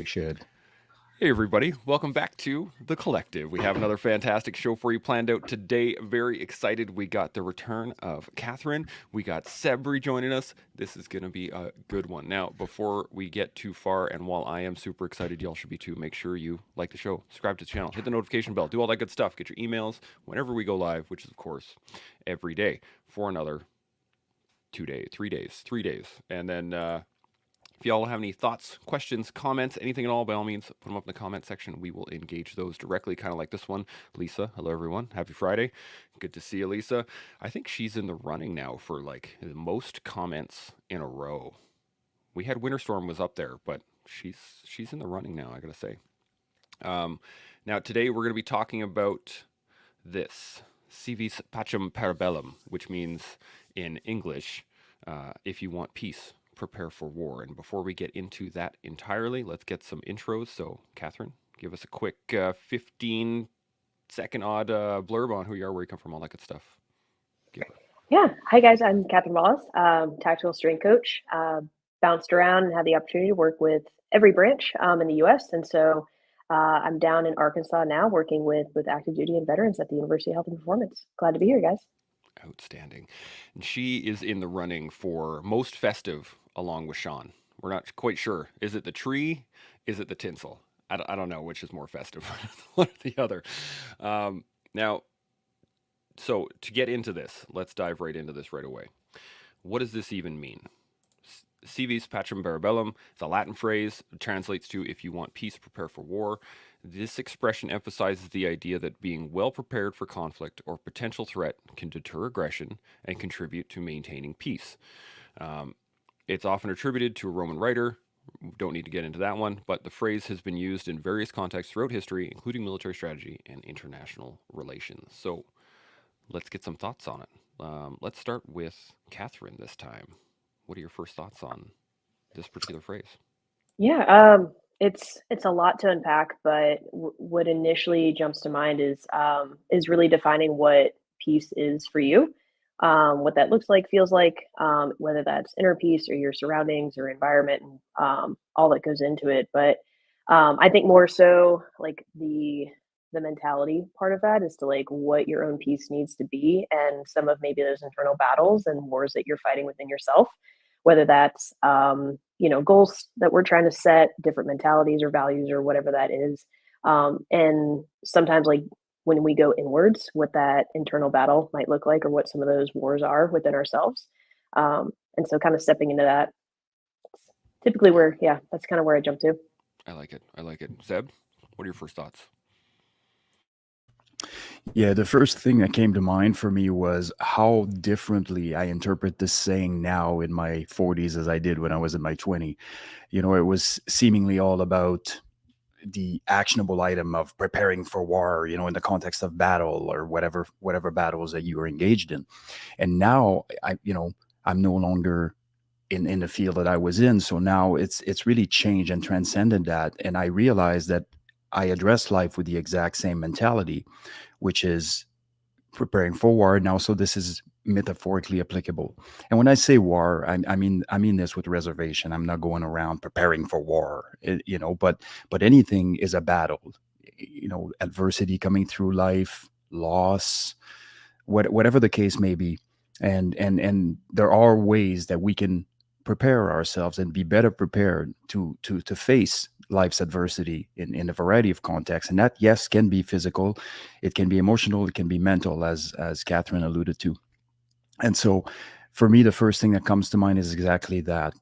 we should. Hey, everybody. Welcome back to The Collective. We have another fantastic show for you planned out today. Very excited. We got the return of Catherine. We got Seb rejoining us. This is going to be a good one. Now, before we get too far, and while I am super excited, y'all should be too, make sure you like the show, subscribe to the channel, hit the notification bell, do all that good stuff. Get your emails whenever we go live, which is, of course, every day for another 2 days, 3 days, 3 days. And then if y'all have any thoughts, questions, comments, anything at all, by all means, put them up in the comment section. We will engage those directly, kind of like this one. Lisa, hello everyone. Happy Friday. Good to see you, Lisa. I think she's in the running now for like the most comments in a row. We had Winter Storm was up there, but she's in the running now, I gotta say. Now today we're gonna be talking about this. Vis Pacem Para Bellum, which means in English, if you want peace, prepare for war. And before we get into that entirely, let's get some intros. So, Catherine, give us a quick 15-second odd blurb on who you are, where you come from, all that good stuff. Give it. Yeah. Hi, guys. I'm Catherine Wallace, tactical strength coach. Bounced around and had the opportunity to work with every branch in the U.S. And so I'm down in Arkansas now working with active duty and veterans at the University of Health and Performance. Glad to be here, guys. Outstanding. And she is in the running for most festive along with Sean. We're not quite sure. Is it the tree? Is it the tinsel? I don't know which is more festive, one or the other. Now, so to get into this, let's dive right into this right away. What does this even mean? Vis Pacem Para Bellum is a Latin phrase. It translates to if you want peace, prepare for war. This expression emphasizes the idea that being well prepared for conflict or potential threat can deter aggression and contribute to maintaining peace. It's often attributed to a Roman writer. Don't need to get into that one, but the phrase has been used in various contexts throughout history, including military strategy and international relations. So let's get some thoughts on it. Let's start with Catherine this time. What are your first thoughts on this particular phrase? Yeah. It's a lot to unpack, but what initially jumps to mind is really defining what peace is for you, what that looks like, feels like, whether that's inner peace or your surroundings or environment, and all that goes into it. But I think more so like the mentality part of that is to like what your own peace needs to be, and some of maybe those internal battles and wars that you're fighting within yourself, whether that's goals that we're trying to set, different mentalities or values or whatever that is. And sometimes like when we go inwards, what that internal battle might look like or what some of those wars are within ourselves. And so kind of stepping into that, typically where, yeah, that's kind of where I jump to. I like it. I like it. Zeb, what are your first thoughts? Yeah, the first thing that came to mind for me was how differently I interpret this saying now in my 40s as I did when I was in my 20. It was seemingly all about the actionable item of preparing for war, in the context of battle or whatever battles that you were engaged in. And now I'm no longer in the field that I was in. So now it's really changed and transcended that. And I realized that I address life with the exact same mentality, which is preparing for war. Now, so this is metaphorically applicable. And when I say war, I mean this with reservation. I'm not going around preparing for war, but anything is a battle. Adversity coming through life, loss, whatever the case may be, and there are ways that we can prepare ourselves and be better prepared to face life's adversity in a variety of contexts. And that, yes, can be physical, it can be emotional, it can be mental, as Catherine alluded to. And so for me, the first thing that comes to mind is exactly that.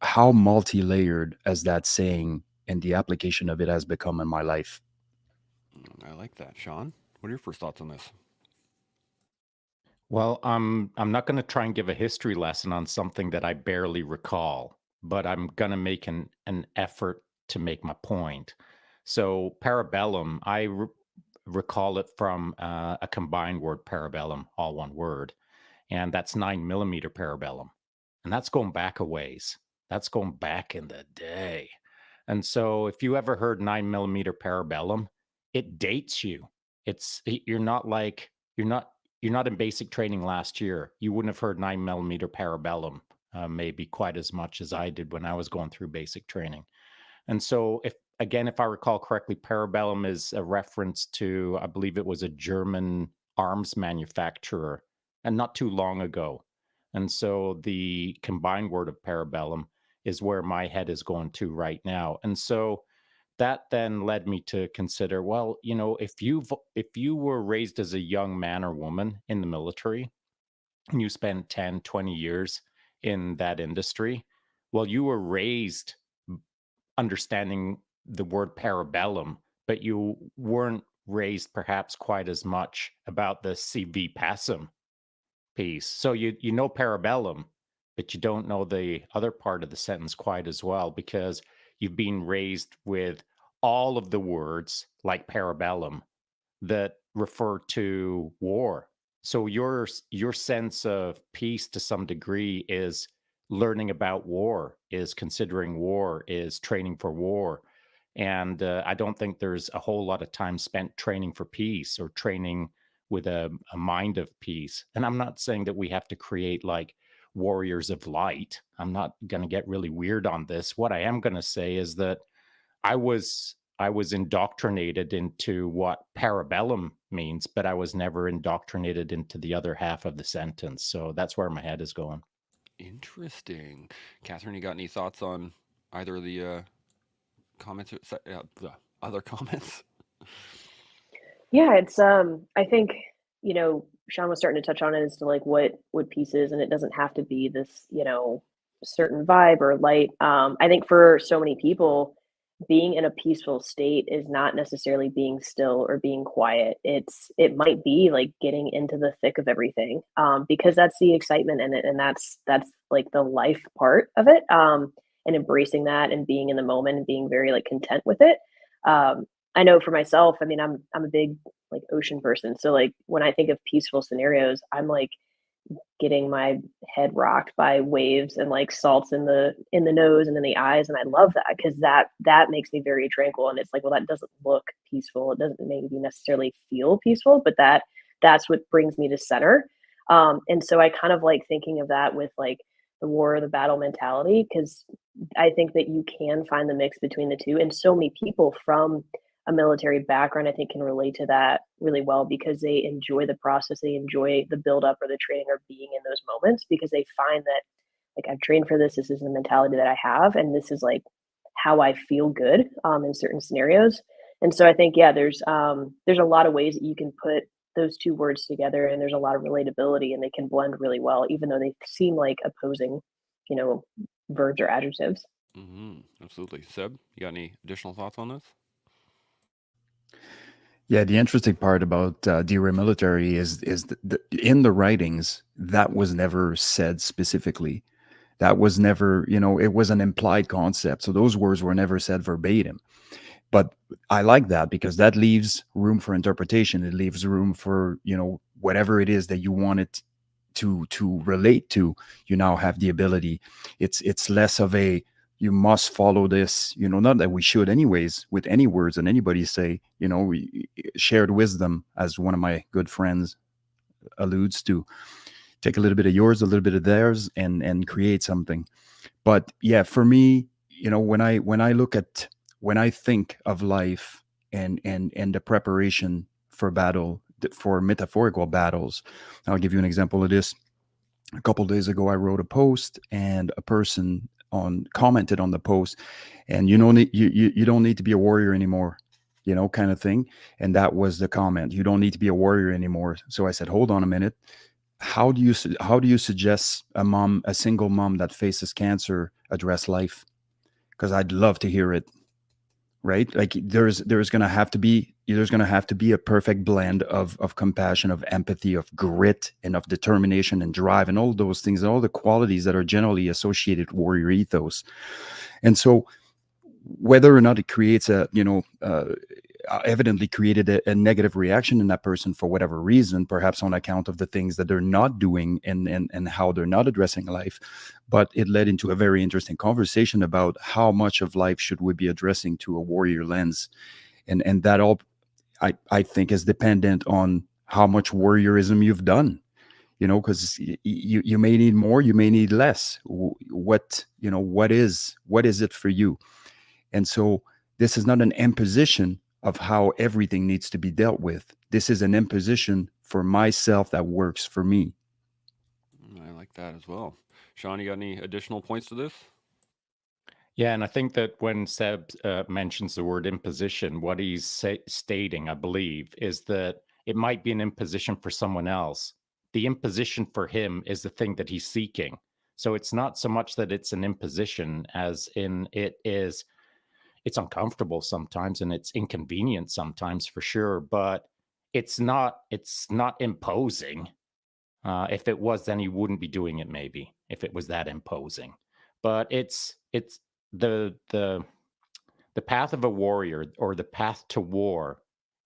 How multi-layered as that saying and the application of it has become in my life. I like that. Sean, what are your first thoughts on this? Well, I'm not going to try and give a history lesson on something that I barely recall, but I'm going to make an effort to make my point. So parabellum, I recall it from a combined word, parabellum, all one word, and that's 9mm parabellum, and that's going back a ways. That's going back in the day. And so if you ever heard 9mm parabellum, it dates you. You're not in basic training last year. You wouldn't have heard 9mm parabellum maybe quite as much as I did when I was going through basic training. And so if I recall correctly, Parabellum is a reference to, I believe it was a German arms manufacturer, and not too long ago. And so the combined word of Parabellum is where my head is going to right now. And so that then led me to consider, well, if you were raised as a young man or woman in the military and you spent 10, 20 years in that industry, well, you were raised understanding the word parabellum, but you weren't raised perhaps quite as much about the CV pacem piece. So you know parabellum, but you don't know the other part of the sentence quite as well, because you've been raised with all of the words like parabellum that refer to war. So your sense of peace to some degree is learning about war, is considering war, is training for war. And I don't think there's a whole lot of time spent training for peace or training with a mind of peace. And I'm not saying that we have to create like warriors of light. I'm not going to get really weird on this. What I am going to say is that I was indoctrinated into what parabellum means, but I was never indoctrinated into the other half of the sentence. So that's where my head is going. Interesting. Catherine, you got any thoughts on either of the comments or the other comments? Yeah, it's I think, Sean was starting to touch on it as to like what peace is, and it doesn't have to be this, certain vibe or light. I think for so many people, being in a peaceful state is not necessarily being still or being quiet. It might be like getting into the thick of everything, because that's the excitement in it, and that's like the life part of it, and embracing that and being in the moment and being very like content with it. I know for myself, I mean, I'm a big like ocean person, so like when I think of peaceful scenarios, I'm like getting my head rocked by waves and like salts in the nose and in the eyes, and I love that because that makes me very tranquil. And it's like, well, that doesn't look peaceful, it doesn't maybe necessarily feel peaceful, but that's what brings me to center. And so I kind of like thinking of that with like the war or the battle mentality, because I think that you can find the mix between the two, and so many people from a military background, I think, can relate to that really well because they enjoy the process, they enjoy the build up or the training or being in those moments because they find that like I've trained for this. This is the mentality that I have, and this is like how I feel good in certain scenarios. And so I think yeah, there's a lot of ways that you can put those two words together, and there's a lot of relatability, and they can blend really well, even though they seem like opposing, you know, verbs or adjectives. Absolutely. Seb, you got any additional thoughts on this? Yeah, the interesting part about Dear Military is in the writings that was never said specifically. That was never, it was an implied concept. So those words were never said verbatim. But I like that because that leaves room for interpretation. It leaves room for, whatever it is that you want it to relate to. You now have the ability. It's less of a you must follow this, not that we should anyways with any words and anybody say, shared wisdom, as one of my good friends alludes to. Take a little bit of yours, a little bit of theirs, and create something. But yeah, for me, when I think of life and the preparation for battle, for metaphorical battles, I'll give you an example of this. A couple of days ago, I wrote a post, and a person on commented on the post, and you don't need to be a warrior anymore, kind of thing. And that was the comment. You don't need to be a warrior anymore. So I said, hold on a minute. How do you suggest a single mom that faces cancer address life? Because I'd love to hear it. Right, like there's gonna have to be a perfect blend of compassion, of empathy, of grit, and of determination and drive, and all those things, and all the qualities that are generally associated with warrior ethos. And so whether or not it creates evidently created a negative reaction in that person for whatever reason, perhaps on account of the things that they're not doing and how they're not addressing life. But it led into a very interesting conversation about how much of life should we be addressing to a warrior lens. And that all, I think, is dependent on how much warriorism you've done, because you may need more, you may need less. What is it for you? And so this is not an imposition of how everything needs to be dealt with. This is an imposition for myself that works for me. I like that as well. Sean, you got any additional points to this? Yeah, and I think that when Seb mentions the word imposition, what he's stating, I believe, is that it might be an imposition for someone else. The imposition for him is the thing that he's seeking. So it's not so much that it's an imposition as in it's uncomfortable sometimes and it's inconvenient sometimes for sure, but it's not imposing. If it was, then he wouldn't be doing it, maybe, if it was that imposing. But it's the path of a warrior, or the path to war,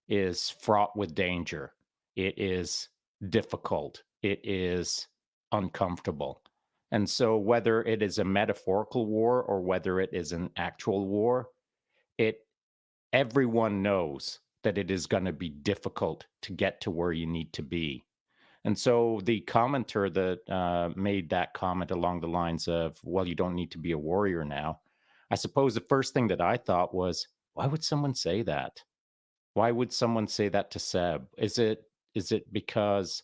is fraught with danger. It is difficult. It is uncomfortable. And so whether it is a metaphorical war or whether it is an actual war, everyone knows that it is going to be difficult to get to where you need to be. And so the commenter that made that comment along the lines of, well, you don't need to be a warrior now. I suppose the first thing that I thought was, why would someone say that? Why would someone say that to Seb? Is it because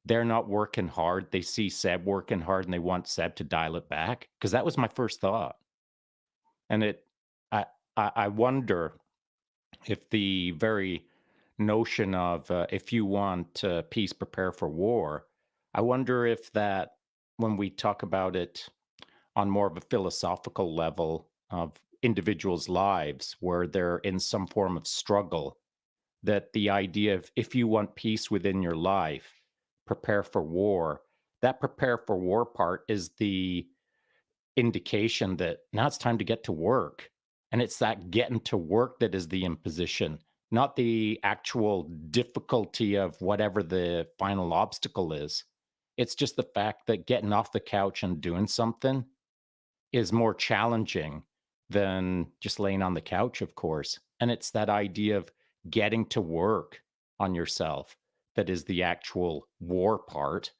they're not working hard? They see Seb working hard and they want Seb to dial it back? Because that was my first thought. And I wonder if the very notion of if you want peace, prepare for war, I wonder if that, when we talk about it on more of a philosophical level of individuals' lives where they're in some form of struggle, that the idea of, if you want peace within your life, prepare for war, that prepare for war part is the indication that now it's time to get to work. And it's that getting to work that is the imposition, not the actual difficulty of whatever the final obstacle is. It's just the fact that getting off the couch and doing something is more challenging than just laying on the couch, of course. And it's that idea of getting to work on yourself that is the actual war part.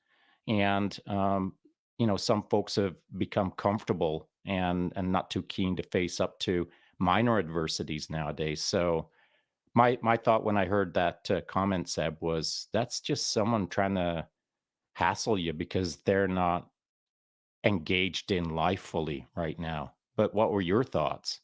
And some folks have become comfortable and not too keen to face up to minor adversities nowadays. So my thought when I heard that comment, Seb, was that's just someone trying to hassle you because they're not engaged in life fully right now. But what were your thoughts?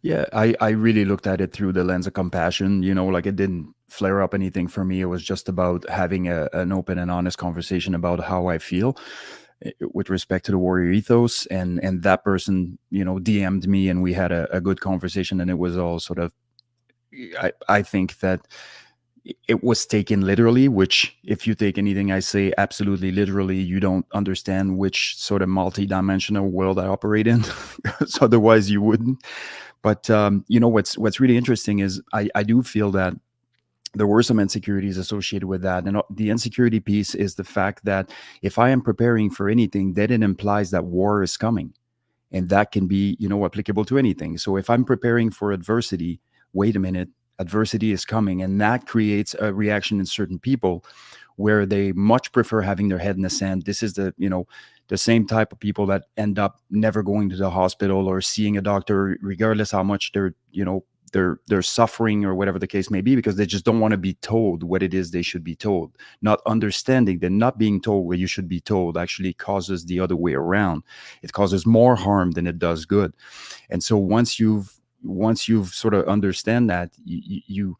Yeah, I really looked at it through the lens of compassion. Like, it didn't flare up anything for me. It was just about having an open and honest conversation about how I feel with respect to the warrior ethos. And that person, DM'd me, and we had a good conversation, and it was all sort of, I think that it was taken literally, which, if you take anything I say absolutely literally, you don't understand which sort of multi-dimensional world I operate in. So otherwise you wouldn't. But what's really interesting is I do feel that there were some insecurities associated with that. And the insecurity piece is the fact that if I am preparing for anything, then it implies that war is coming. And that can be, applicable to anything. So if I'm preparing for adversity, wait a minute, adversity is coming. And that creates a reaction in certain people where they much prefer having their head in the sand. This is the same type of people that end up never going to the hospital or seeing a doctor, regardless how much they're suffering or whatever the case may be, because they just don't want to be told what it is they should be told. Not understanding that not being told what you should be told actually causes the other way around. It causes more harm than it does good. And so once you've sort of understand that, you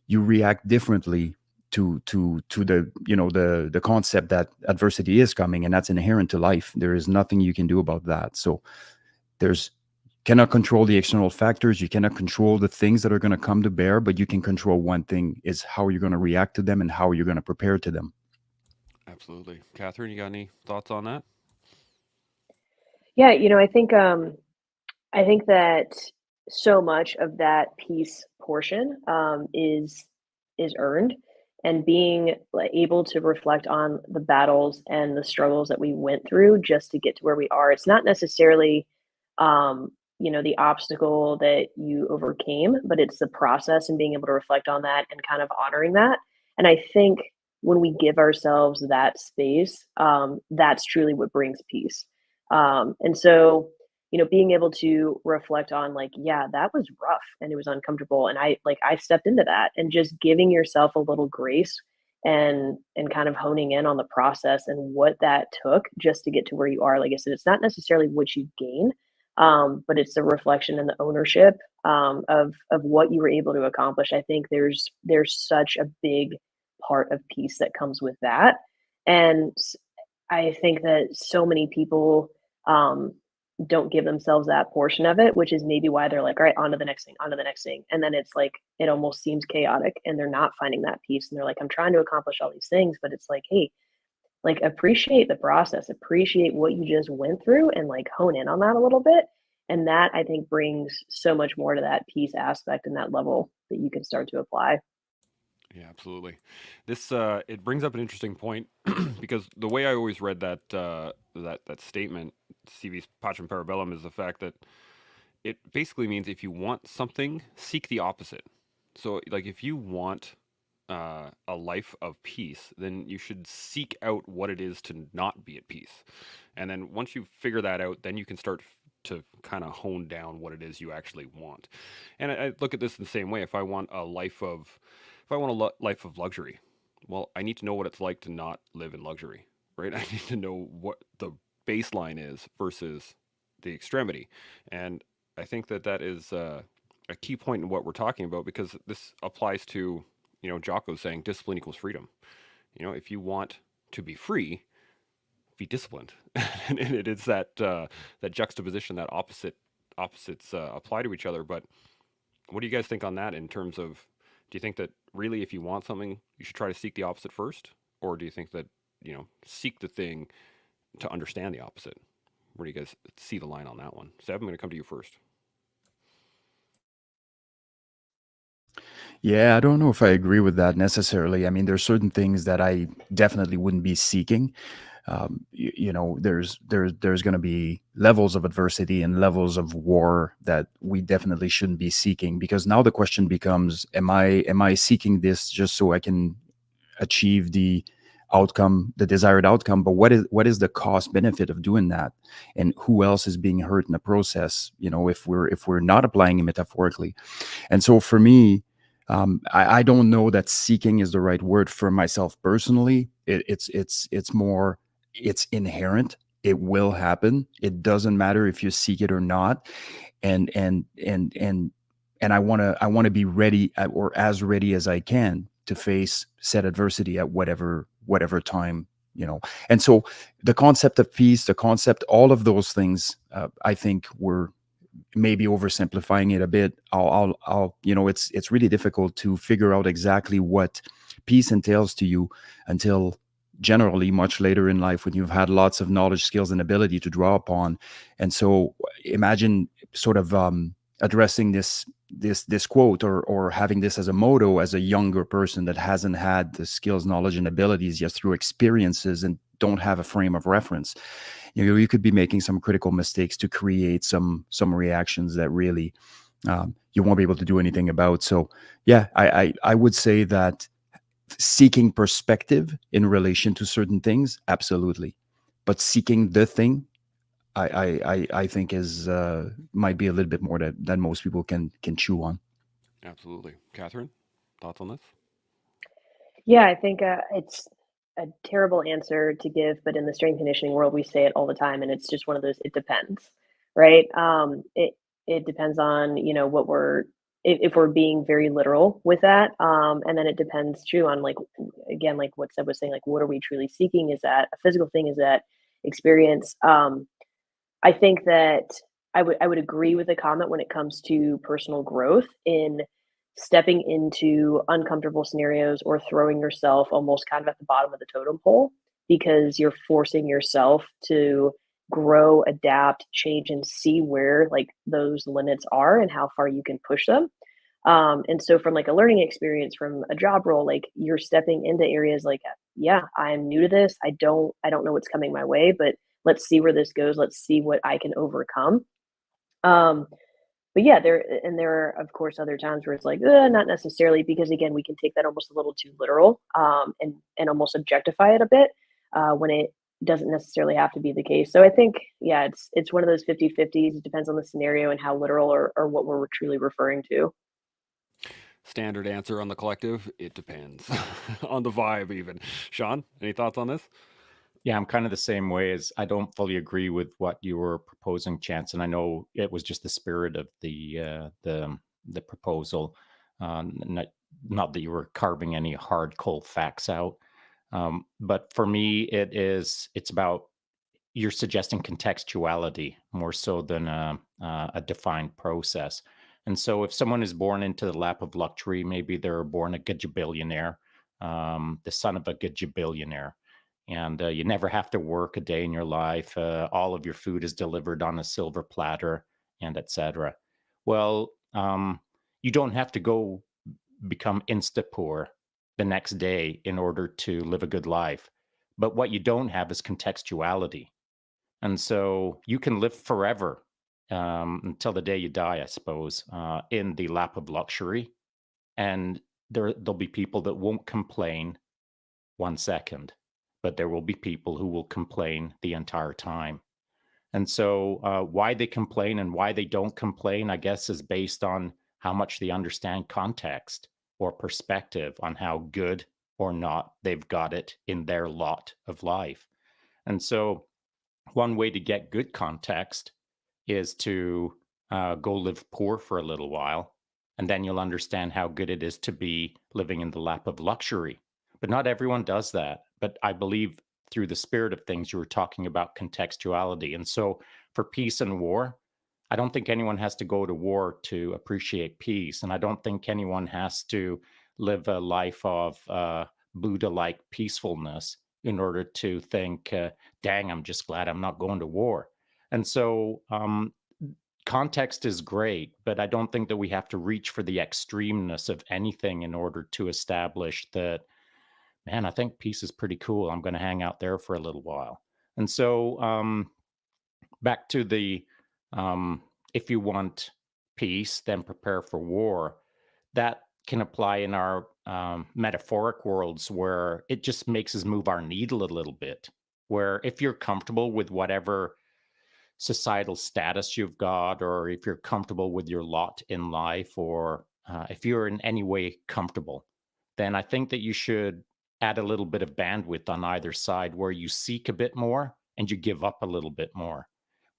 react differently to the concept that adversity is coming, and that's inherent to life. There is nothing you can do about that. So there's cannot control the external factors. You cannot control the things that are going to come to bear, but you can control one thing, is how you're going to react to them and how you're going to prepare to them. Absolutely. Catherine, you got any thoughts on that? Yeah, I think that so much of that peace portion is earned, and being able to reflect on the battles and the struggles that we went through just to get to where we are. It's not necessarily, the obstacle that you overcame, but it's the process and being able to reflect on that and kind of honoring that. And I think when we give ourselves that space, that's truly what brings peace. And so, being able to reflect on like, yeah, that was rough and it was uncomfortable. And I stepped into that, and just giving yourself a little grace and kind of honing in on the process and what that took just to get to where you are. Like I said, it's not necessarily what you gain, but it's the reflection and the ownership of what you were able to accomplish. I think there's such a big part of peace that comes with that, and I think that so many people um, don't give themselves that portion of it, which is maybe why they're like, all right, on to the next thing, on to the next thing. And then it's like, it almost seems chaotic and they're not finding that peace. And they're like, I'm trying to accomplish all these things, but it's like, hey, like appreciate the process, appreciate what you just went through and like hone in on that a little bit. And that I think brings so much more to that peace aspect and that level that you can start to apply. Yeah, absolutely. This it brings up an interesting point because the way I always read that statement, "Vis Pacem Para Bellum," is the fact that it basically means if you want something, seek the opposite. So, like, if you want a life of peace, then you should seek out what it is to not be at peace. And then once you figure that out, then you can start to kind of hone down what it is you actually want. And I look at this in the same way. If I want life of luxury, well, I need to know what it's like to not live in luxury, right? I need to know what the baseline is versus the extremity. And I think that is a key point in what we're talking about, because this applies to, Jocko saying discipline equals freedom. If you want to be free, be disciplined, and it is that juxtaposition, that opposites apply to each other. But what do you guys think on that in terms of, do you think that really if you want something, you should try to seek the opposite first? Or do you think that, seek the thing to understand the opposite? Where do you guys see the line on that one? Seb, I'm going to come to you first. Yeah, I don't know if I agree with that necessarily. I mean, there's certain things that I definitely wouldn't be seeking. There's going to be levels of adversity and levels of war that we definitely shouldn't be seeking, because now the question becomes, am I seeking this just so I can achieve the outcome, the desired outcome? But what is the cost benefit of doing that, and who else is being hurt in the process, if we're not applying it metaphorically? And so for me, I don't know that seeking is the right word for myself personally. It's more, it's inherent. It will happen. It doesn't matter if you seek it or not. And I want to be ready or as ready as I can to face said adversity at whatever time. And so the concept of peace, the concept, all of those things, I think we're maybe oversimplifying it a bit. It's really difficult to figure out exactly what peace entails to you until generally much later in life, when you've had lots of knowledge, skills, and ability to draw upon. And so imagine sort of addressing this quote, or having this as a motto as a younger person that hasn't had the skills, knowledge, and abilities yet through experiences and don't have a frame of reference. You could be making some critical mistakes to create some reactions that really you won't be able to do anything about. So yeah, I would say that seeking perspective in relation to certain things, absolutely, but seeking the thing, I think is might be a little bit more than most people can chew on. Absolutely. Catherine, thoughts on this? Yeah, I think it's a terrible answer to give, but in the strength conditioning world, we say it all the time, and it's just one of those. It depends, right? It depends on what we're, if we're being very literal with that, and then it depends too on, like, again, like what Seb was saying, like what are we truly seeking? Is that a physical thing? Is that experience? I think that I would agree with the comment when it comes to personal growth in stepping into uncomfortable scenarios or throwing yourself almost kind of at the bottom of the totem pole, because you're forcing yourself to grow, adapt, change, and see where like those limits are and how far you can push them. And so from like a learning experience from a job role, like you're stepping into areas like, yeah, I'm new to this. I don't know what's coming my way, but let's see where this goes. Let's see what I can overcome. Um, but yeah, there are of course other times where it's like, not necessarily, because again, we can take that almost a little too literal, and almost objectify it a bit, when it doesn't necessarily have to be the case. So I think, yeah, it's one of those 50-50s. It depends on the scenario and how literal or what we're truly referring to. Standard answer on the collective. It depends on the vibe, even. Sean, any thoughts on this? Yeah, I'm kind of the same way. As I don't fully agree with what you were proposing, Chance, and I know it was just the spirit of the proposal, not not that you were carving any hard cold facts out. But for me, it's about, you're suggesting contextuality more so than a defined process. And so, if someone is born into the lap of luxury, maybe they're born a gajabillionaire, the son of a gajabillionaire, and you never have to work a day in your life. All of your food is delivered on a silver platter, and etc. Well, you don't have to go become insta poor the next day in order to live a good life. But what you don't have is contextuality. And so you can live forever, until the day you die, I suppose, in the lap of luxury. And there'll be people that won't complain 1 second, but there will be people who will complain the entire time. And so, why they complain and why they don't complain, I guess, is based on how much they understand context or perspective on how good or not they've got it in their lot of life. And so, one way to get good context is to go live poor for a little while, and then you'll understand how good it is to be living in the lap of luxury. But not everyone does that. But I believe through the spirit of things, you were talking about contextuality. And so for peace and war, I don't think anyone has to go to war to appreciate peace. And I don't think anyone has to live a life of Buddha like peacefulness in order to think, dang, I'm just glad I'm not going to war. And so, context is great, but I don't think that we have to reach for the extremeness of anything in order to establish that, man, I think peace is pretty cool. I'm going to hang out there for a little while. And so, back to the, um, if you want peace, then prepare for war. That can apply in our metaphoric worlds, where it just makes us move our needle a little bit. Where if you're comfortable with whatever societal status you've got, or if you're comfortable with your lot in life, or if you're in any way comfortable, then I think that you should add a little bit of bandwidth on either side, where you seek a bit more and you give up a little bit more,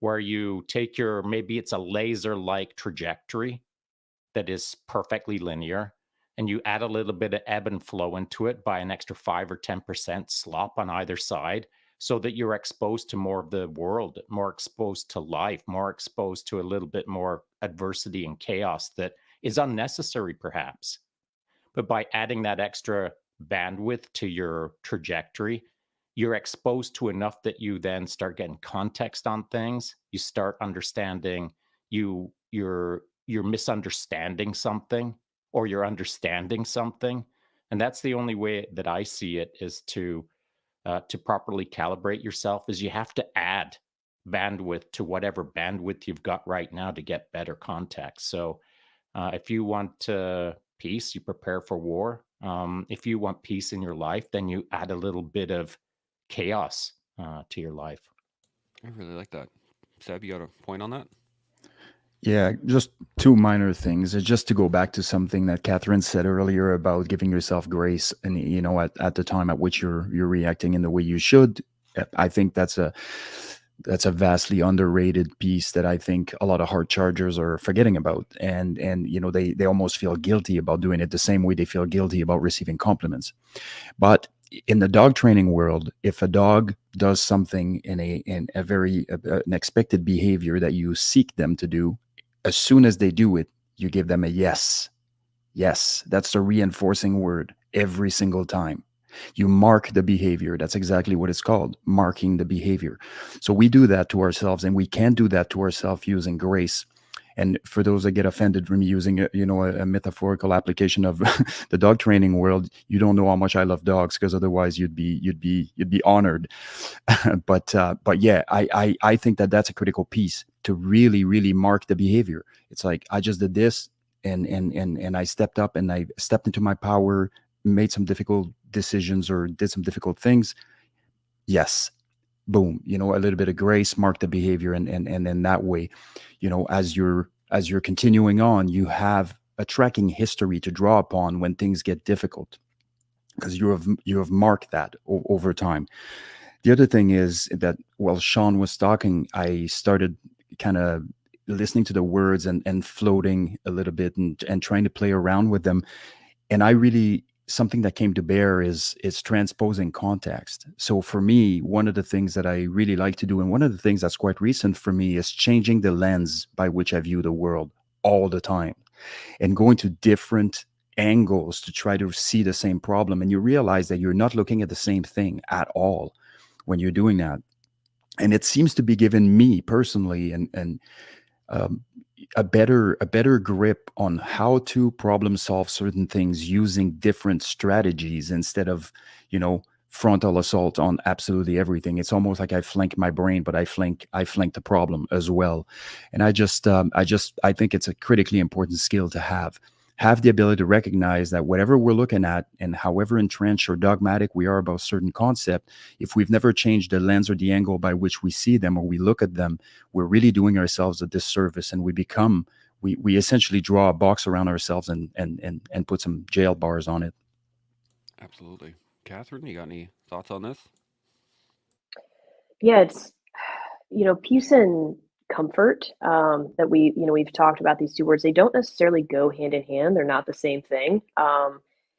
where you take your, maybe it's a laser like trajectory that is perfectly linear, and you add a little bit of ebb and flow into it by an extra 5 or 10% slop on either side, so that you're exposed to more of the world, more exposed to life, more exposed to a little bit more adversity and chaos that is unnecessary perhaps. But by adding that extra bandwidth to your trajectory, you're exposed to enough that you then start getting context on things. You start understanding, you're misunderstanding something, or you're understanding something. And that's the only way that I see it, is to properly calibrate yourself, is you have to add bandwidth to whatever bandwidth you've got right now to get better context. So if you want peace, you prepare for war. If you want peace in your life, then you add a little bit of chaos to your life. I really like that. Seb, you got a point on that? Yeah, just two minor things. Just to go back to something that Catherine said earlier about giving yourself grace, and at the time at which you're reacting in the way you should. I think that's a vastly underrated piece that I think a lot of hard chargers are forgetting about, and they almost feel guilty about doing it the same way they feel guilty about receiving compliments. But in the dog training world, if a dog does something in a very an expected behavior that you seek them to do, as soon as they do it, you give them a yes. Yes, that's the reinforcing word every single time. You mark the behavior. That's exactly what it's called, marking the behavior. So we do that to ourselves, and we can do that to ourselves using grace. And for those that get offended from me using a metaphorical application of the dog training world, you don't know how much I love dogs, because otherwise you'd be honored. But yeah, I think that that's a critical piece, to really really mark the behavior. It's like, I just did this, and I stepped up, and I stepped into my power, made some difficult decisions, or did some difficult things. Yes, boom, a little bit of grace mark the behavior, and in that way, as you're continuing on, you have a tracking history to draw upon when things get difficult, because you have marked that over time. The other thing is that while Sean was talking, I started kind of listening to the words and floating a little bit, and trying to play around with them. And I really, something that came to bear is transposing context. So for me, one of the things that I really like to do, and one of the things that's quite recent for me, is changing the lens by which I view the world all the time, and going to different angles to try to see the same problem. And you realize that you're not looking at the same thing at all when you're doing that. And it seems to be giving me personally, and um, a better grip on how to problem solve certain things using different strategies, instead of frontal assault on absolutely everything. It's almost like I flank my brain, but I flank the problem as well. And I think it's a critically important skill to have the ability to recognize that whatever we're looking at, and however entrenched or dogmatic we are about certain concept, if we've never changed the lens or the angle by which we see them or we look at them, we're really doing ourselves a disservice, and we essentially draw a box around ourselves, and put some jail bars on it. Absolutely. Catherine, you got any thoughts on this? Yeah, it's peace and comfort, that we've talked about these two words. They don't necessarily go hand in hand. They're not the same thing.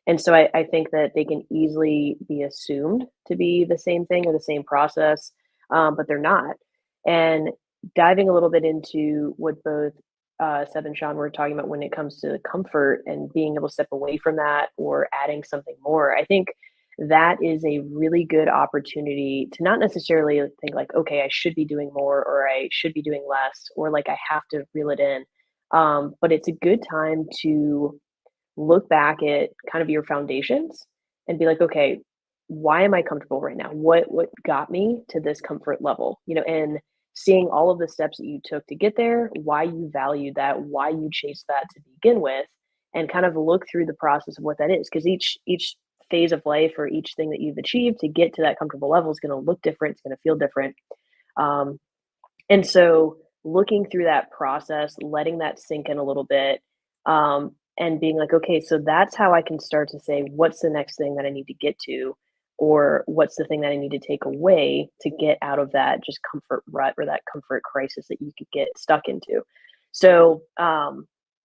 And so I think that they can easily be assumed to be the same thing or the same process, but they're not. And diving a little bit into what both Seb and Sean were talking about when it comes to comfort and being able to step away from that or adding something more, I think that is a really good opportunity to not necessarily think like, okay, I should be doing more or I should be doing less or like I have to reel it in. But it's a good time to look back at kind of your foundations and be like, okay, why am I comfortable right now? What got me to this comfort level? And seeing all of the steps that you took to get there, why you valued that, why you chased that to begin with, and kind of look through the process of what that is. Because each phase of life or each thing that you've achieved to get to that comfortable level is going to look different. It's going to feel different. Um, and so looking through that process, letting that sink in a little bit, and being like, okay, so that's how I can start to say, what's the next thing that I need to get to? Or what's the thing that I need to take away to get out of that just comfort rut or that comfort crisis that you could get stuck into? So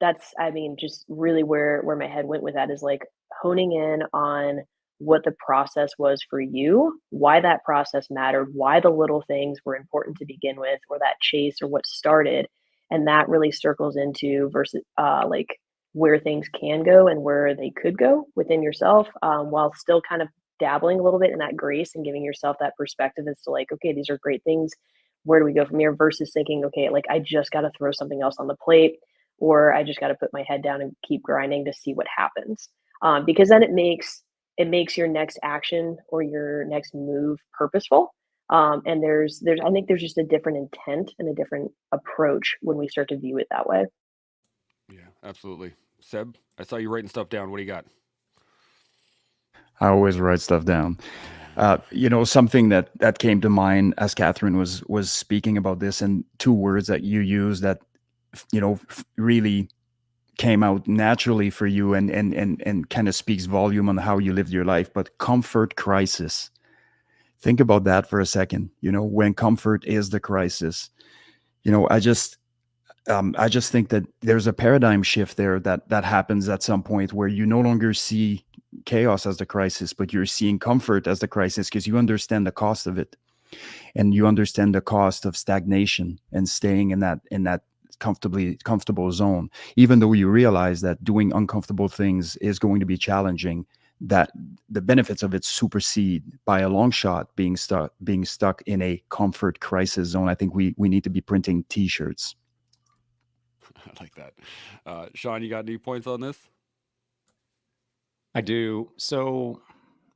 that's, I mean, just really where my head went with that is like honing in on what the process was for you, why that process mattered, why the little things were important to begin with, or that chase or what started. And that really circles into versus like where things can go and where they could go within yourself, while still kind of dabbling a little bit in that grace and giving yourself that perspective as to like, okay, these are great things. Where do we go from here? Versus thinking, okay, like I just got to throw something else on the plate, or I just got to put my head down and keep grinding to see what happens. Because then it makes your next action or your next move purposeful. And there's I think there's just a different intent and a different approach when we start to view it that way. Yeah, absolutely. Seb, I saw you writing stuff down. What do you got? I always write stuff down. Something that came to mind as Catherine was speaking about this, and two words that you use that really came out naturally for you, and kind of speaks volume on how you lived your life. But comfort crisis. Think about that for a second. When comfort is the crisis. I just think that there's a paradigm shift there that happens at some point, where you no longer see chaos as the crisis, but you're seeing comfort as the crisis, because you understand the cost of it, and you understand the cost of stagnation and staying in that comfortable zone, even though you realize that doing uncomfortable things is going to be challenging. That the benefits of it supersede by a long shot being stuck in a comfort crisis zone. I think we need to be printing T-shirts. I like that. Sean, you got any points on this? I do. So,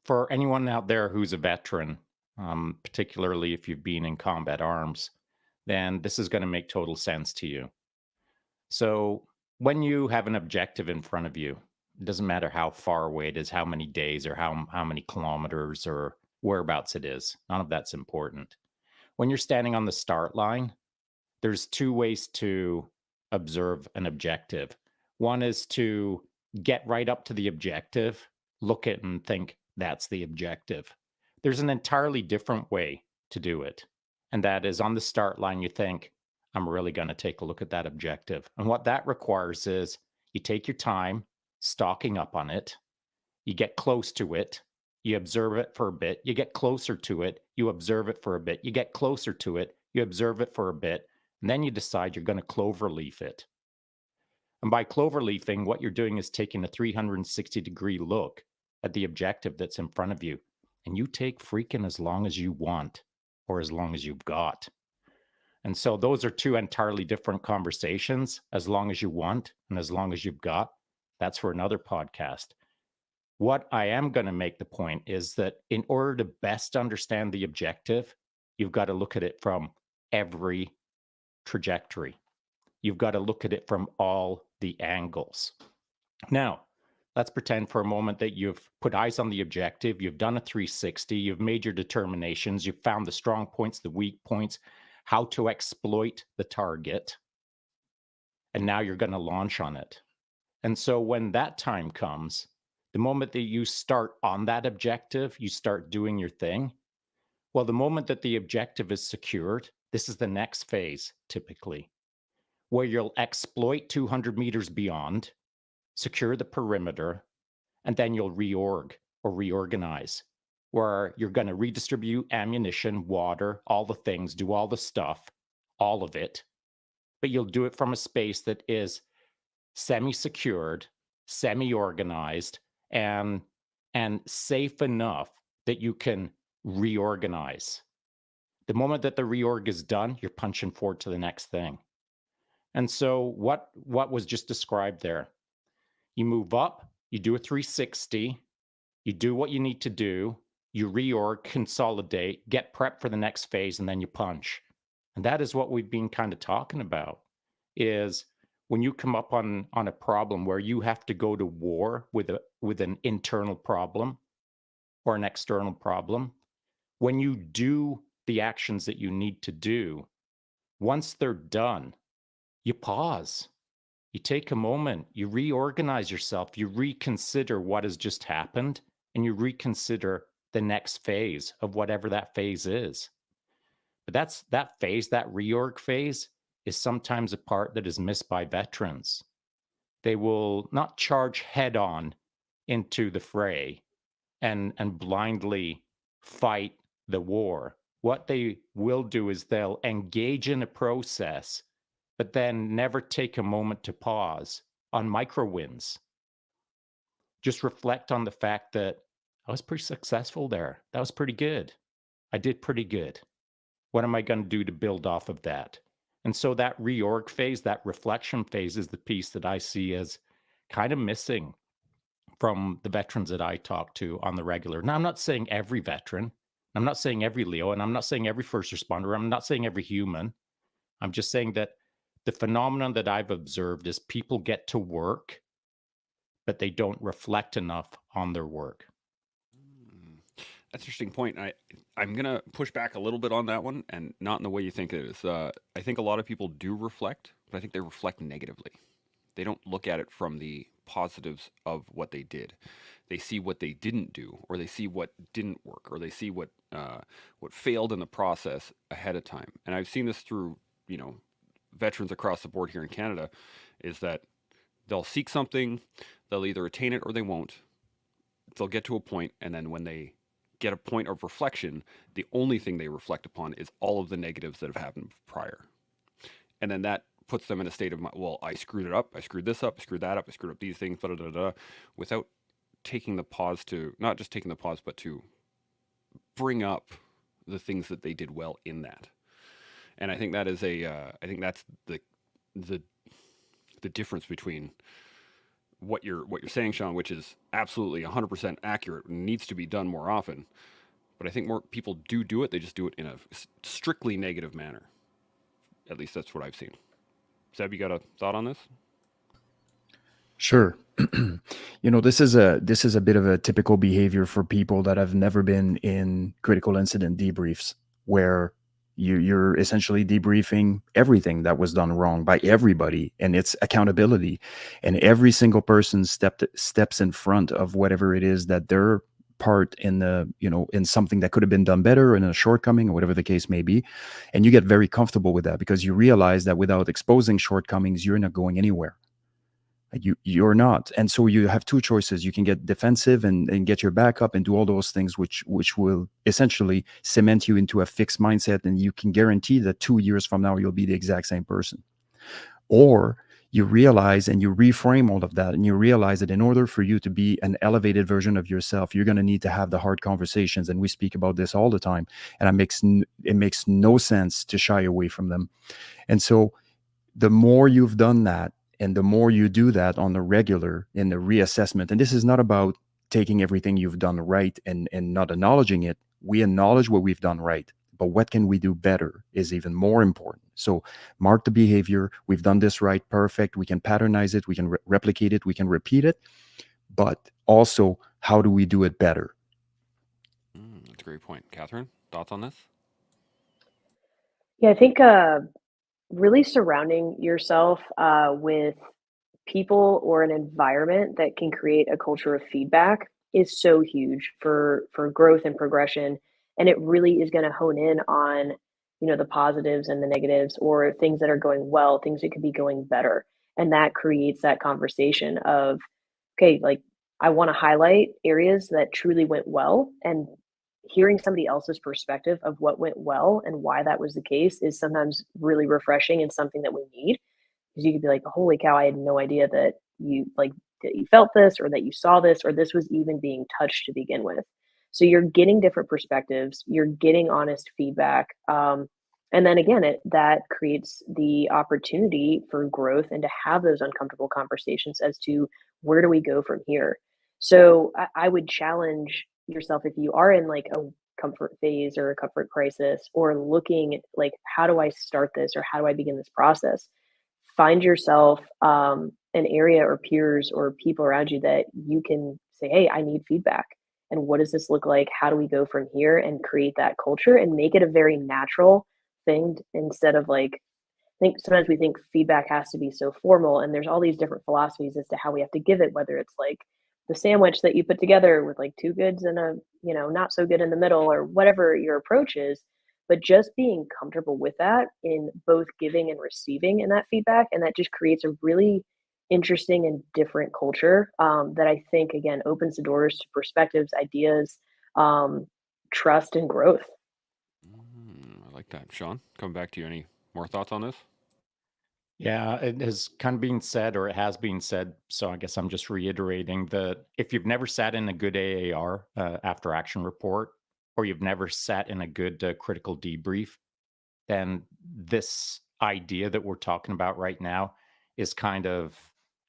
for anyone out there who's a veteran, particularly if you've been in combat arms, then this is going to make total sense to you. So, when you have an objective in front of you, it doesn't matter how far away it is, how many days, or how many kilometers or whereabouts it is. None of that's important. when you're standing on the start line, there's two ways to observe an objective. One is to get right up to the objective, look at it and think that's the objective. There's an entirely different way to do it. And that is on the start line, you think, I'm really going to take a look at that objective. And what that requires is you take your time stocking up on it, you get close to it, you observe it for a bit, you get closer to it, you observe it for a bit, you get closer to it, you observe it for a bit, and then you decide you're going to cloverleaf it. And by cloverleafing, what you're doing is taking a 360-degree look at the objective that's in front of you. And you take freaking as long as you want or as long as you've got. And so those are two entirely different conversations. As long as you want and as long as you've got, that's for another podcast. What I am going to make the point is that in order to best understand the objective, you've got to look at it from every trajectory. You've got to look at it from all the angles. Now, let's pretend for a moment that you've put eyes on the objective, you've done a 360, you've made your determinations, you've found the strong points, the weak points, how to exploit the target, and now you're going to launch on it. And so when that time comes, the moment that you start on that objective, you start doing your thing. Well, the moment that the objective is secured, this is the next phase, typically, where you'll exploit 200 meters beyond, secure the perimeter, and then you'll reorg or reorganize, where you're going to redistribute ammunition, water, all the things, do all the stuff, all of it, but you'll do it from a space that is semi-secured, semi-organized, and safe enough that you can reorganize. The moment that the reorg is done, you're punching forward to the next thing. And so what was just described there? You move up, you do a 360, you do what you need to do, you reorg, consolidate, get prepped for the next phase, and then you punch. And that is what we've been kind of talking about, is when you come up on a problem where you have to go to war with an internal problem or an external problem, when you do the actions that you need to do, once they're done, you pause. You take a moment, you reorganize yourself, you reconsider what has just happened, and you reconsider the next phase of whatever that phase is. But that phase, that reorg phase, is sometimes a part that is missed by veterans. They will not charge head on into the fray and blindly fight the war. What they will do is they'll engage in a process, but then never take a moment to pause on micro wins. Just reflect on the fact that I was pretty successful there. That was pretty good. I did pretty good. What am I going to do to build off of that? And so that reorg phase, that reflection phase, is the piece that I see as kind of missing from the veterans that I talk to on the regular. Now, I'm not saying every veteran, I'm not saying every Leo, and I'm not saying every first responder, I'm not saying every human. I'm just saying that the phenomenon that I've observed is people get to work, but they don't reflect enough on their work. That's an interesting point. I'm going to push back a little bit on that one, and not in the way you think it is. I think a lot of people do reflect, but I think they reflect negatively. They don't look at it from the positives of what they did. They see what they didn't do, or they see what didn't work, or they see what failed in the process ahead of time. And I've seen this through, veterans across the board here in Canada, is that they'll seek something, they'll either attain it or they won't. They'll get to a point, and then when they get a point of reflection, the only thing they reflect upon is all of the negatives that have happened prior. And then that puts them in a state of, well, I screwed it up, I screwed this up, I screwed that up, I screwed up these things, without taking the pause to, not just taking the pause, but to bring up the things that they did well in that. And I think that is I think that's the difference between what you're saying, Sean, which is absolutely 100% accurate and needs to be done more often. But I think more people do it. They just do it in a strictly negative manner. At least that's what I've seen. Seb, you got a thought on this? Sure. This is a bit of a typical behavior for people that have never been in critical incident debriefs, where You're essentially debriefing everything that was done wrong by everybody, and it's accountability. And every single person steps in front of whatever it is that their part in the, in something that could have been done better, in a shortcoming, or whatever the case may be. And you get very comfortable with that because you realize that without exposing shortcomings, you're not going anywhere. You're not. And so you have two choices. You can get defensive and get your back up and do all those things, which will essentially cement you into a fixed mindset, and you can guarantee that 2 years from now you'll be the exact same person. Or you realize and you reframe all of that, and you realize that in order for you to be an elevated version of yourself, you're going to need to have the hard conversations. And we speak about this all the time, and it makes no sense to shy away from them. And so the more you've done that, and the more you do that on the regular in the reassessment, and this is not about taking everything you've done right and not acknowledging it. We acknowledge what we've done right, but what can we do better is even more important. So mark the behavior. We've done this right, perfect. We can patternize it, we can replicate it, we can repeat it, but also, how do we do it better? That's a great point. Catherine, thoughts on this? Yeah, I think really surrounding yourself with people or an environment that can create a culture of feedback is so huge for growth and progression, and it really is going to hone in on the positives and the negatives, or things that are going well, things that could be going better, and that creates that conversation of, okay, like, I want to highlight areas that truly went well, and hearing somebody else's perspective of what went well and why that was the case is sometimes really refreshing and something that we need, because you could be like, "Holy cow, I had no idea that you felt this, or that you saw this, or this was even being touched to begin with." So you're getting different perspectives, you're getting honest feedback, and then again, that creates the opportunity for growth and to have those uncomfortable conversations as to where do we go from here. So I would challenge yourself, if you are in like a comfort phase or a comfort crisis, or looking like, how do I start this, or how do I begin this process? Find yourself an area or peers or people around you that you can say, hey, I need feedback, and what does this look like, how do we go from here, and create that culture and make it a very natural thing, instead of like, I think sometimes we think feedback has to be so formal, and there's all these different philosophies as to how we have to give it, whether it's like the sandwich that you put together with like two goods and a, not so good in the middle, or whatever your approach is. But just being comfortable with that in both giving and receiving in that feedback, and that just creates a really interesting and different culture, that I think again opens the doors to perspectives, ideas, um, trust, and growth. I like that. Sean, coming back to you. Any more thoughts on this? Yeah, it has kind of been said, or it has been said. So I guess I'm just reiterating that if you've never sat in a good AAR, after action report, or you've never sat in a good critical debrief, then this idea that we're talking about right now is kind of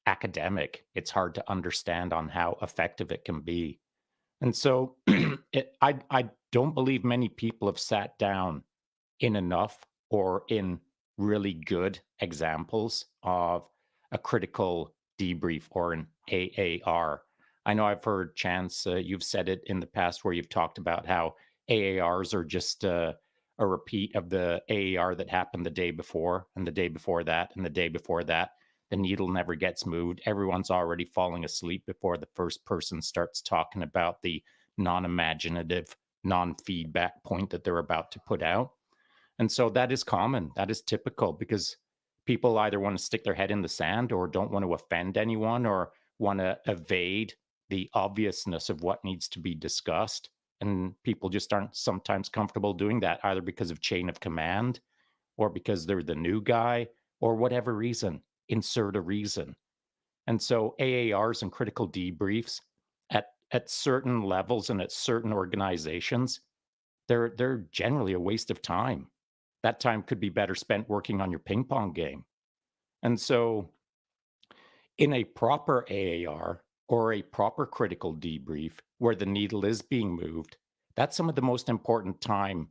academic. It's hard to understand on how effective it can be. And so I don't believe many people have sat down in enough, or in really good examples of a critical debrief or an AAR. I know I've heard, Chance, you've said it in the past, where you've talked about how AARs are just a repeat of the AAR that happened the day before, and the day before that, and the day before that. The needle never gets moved. Everyone's already falling asleep before the first person starts talking about the non imaginative, non feedback point that they're about to put out. And so that is common. That is typical, because people either want to stick their head in the sand, or don't want to offend anyone, or want to evade the obviousness of what needs to be discussed. And people just aren't sometimes comfortable doing that, either because of chain of command, or because they're the new guy, or whatever reason. Insert a reason. And so AARs and critical debriefs at certain levels and at certain organizations, they're generally a waste of time. That time could be better spent working on your ping pong game. And so, in a proper AAR, or a proper critical debrief where the needle is being moved, that's some of the most important time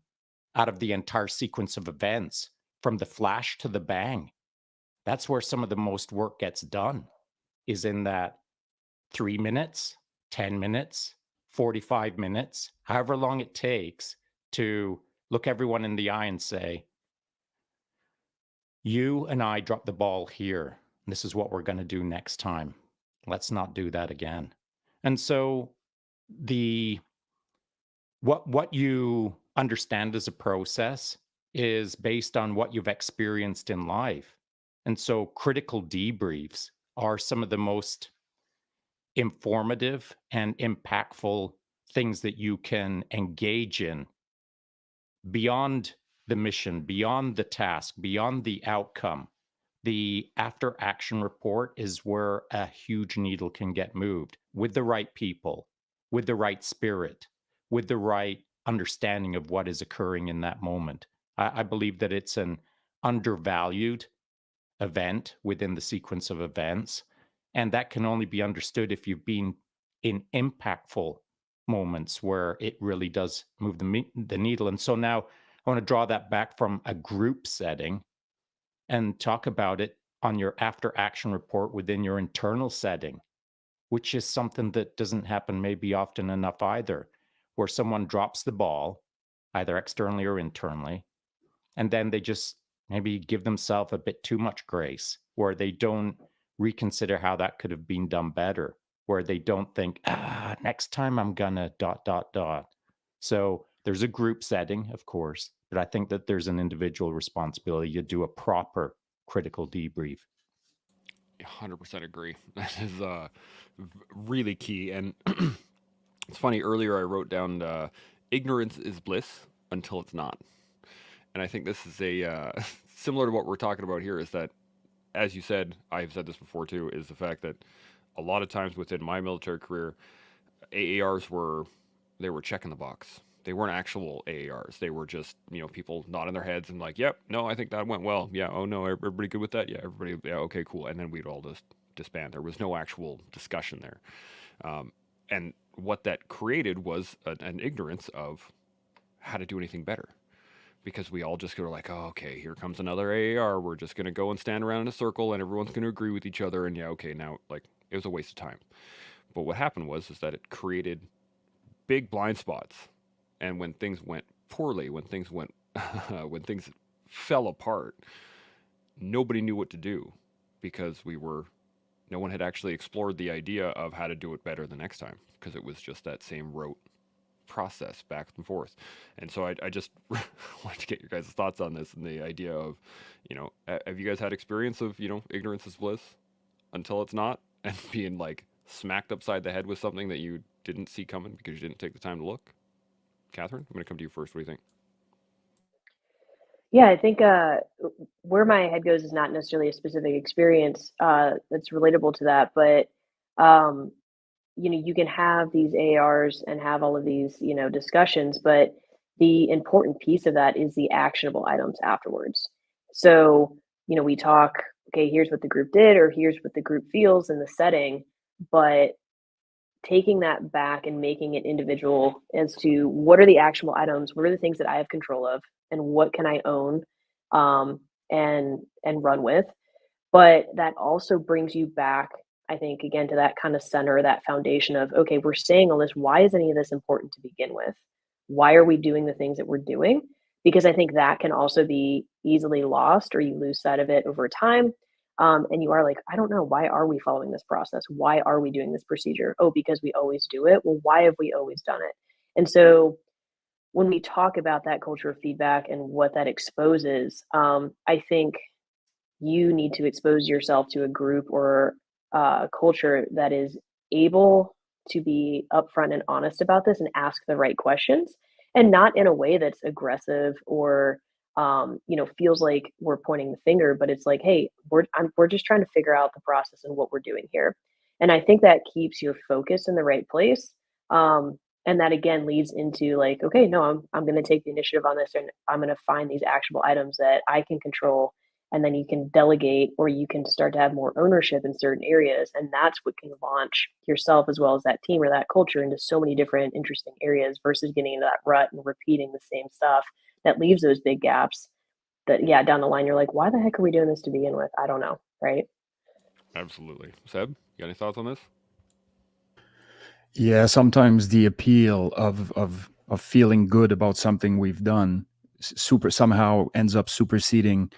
out of the entire sequence of events, from the flash to the bang. That's where some of the most work gets done, is in that 3 minutes, 10 minutes, 45 minutes, however long it takes to look everyone in the eye and say, you and I dropped the ball here. This is what we're going to do next time. Let's not do that again. And so what you understand as a process is based on what you've experienced in life. And so critical debriefs are some of the most informative and impactful things that you can engage in beyond the mission, beyond the task, beyond the outcome. The after action report is where a huge needle can get moved with the right people, with the right spirit, with the right understanding of what is occurring in that moment. I believe that it's an undervalued event within the sequence of events. And that can only be understood if you've been in impactful moments where it really does move the needle. And so now I want to draw that back from a group setting and talk about it on your after action report within your internal setting, which is something that doesn't happen maybe often enough either, where someone drops the ball, either externally or internally, and then they just maybe give themselves a bit too much grace, where they don't reconsider how that could have been done better, where they don't think, next time I'm gonna ... So there's a group setting, of course, but I think that there's an individual responsibility to do a proper critical debrief. 100% agree. That is really key. And it's funny, earlier I wrote down ignorance is bliss until it's not. And I think this is a similar to what we're talking about here, is that, as you said, I've said this before too, is the fact that a lot of times within my military career, AARs were checking the box. They weren't actual AARs. They were just, people nodding their heads and like, yep, no, I think that went well. Yeah, oh no, everybody good with that? Yeah, everybody, yeah, okay, cool. And then we'd all just disband. There was no actual discussion there. And what that created was an ignorance of how to do anything better. Because we all just go like, oh, okay, here comes another AAR. We're just going to go and stand around in a circle and everyone's going to agree with each other. And yeah, okay, now, like, it was a waste of time. But what happened was that it created big blind spots. And when things went poorly, when things went, when things fell apart, nobody knew what to do, because no one had actually explored the idea of how to do it better the next time, because it was just that same rote process back and forth. And so I just wanted to get your guys' thoughts on this, and the idea of, have you guys had experience of, ignorance is bliss until it's not, and being like smacked upside the head with something that you didn't see coming because you didn't take the time to look? Catherine, I'm going to come to you first. What do you think? Yeah, I think where my head goes is not necessarily a specific experience that's relatable to that, but um, you can have these ARs and have all of these, discussions, but the important piece of that is the actionable items afterwards. So, we talk, okay, here's what the group did, or here's what the group feels in the setting, but taking that back and making it individual as to what are the actionable items, what are the things that I have control of, and what can I own, and run with. But that also brings you back, I think, again, to that kind of center, that foundation of, okay, we're saying all this. Why is any of this important to begin with? Why are we doing the things that we're doing? Because I think that can also be easily lost, or you lose sight of it over time. And you are like, I don't know, why are we following this process? Why are we doing this procedure? Oh, because we always do it. Well, why have we always done it? And so when we talk about that culture of feedback and what that exposes, I think you need to expose yourself to a group or culture that is able to be upfront and honest about this and ask the right questions, and not in a way that's aggressive or feels like we're pointing the finger, but it's like, hey, we're just trying to figure out the process and what we're doing here. And I think that keeps your focus in the right place. And that again leads into like, okay, no, I'm going to take the initiative on this, and I'm going to find these actionable items that I can control, and then you can delegate, or you can start to have more ownership in certain areas, and that's what can launch yourself as well as that team or that culture into so many different interesting areas, versus getting into that rut and repeating the same stuff that leaves those big gaps that, yeah, down the line you're like, why the heck are we doing this to begin with? I don't know, right? Absolutely. Seb, you got any thoughts on this? Yeah, sometimes the appeal of feeling good about something we've done super somehow ends up superseding,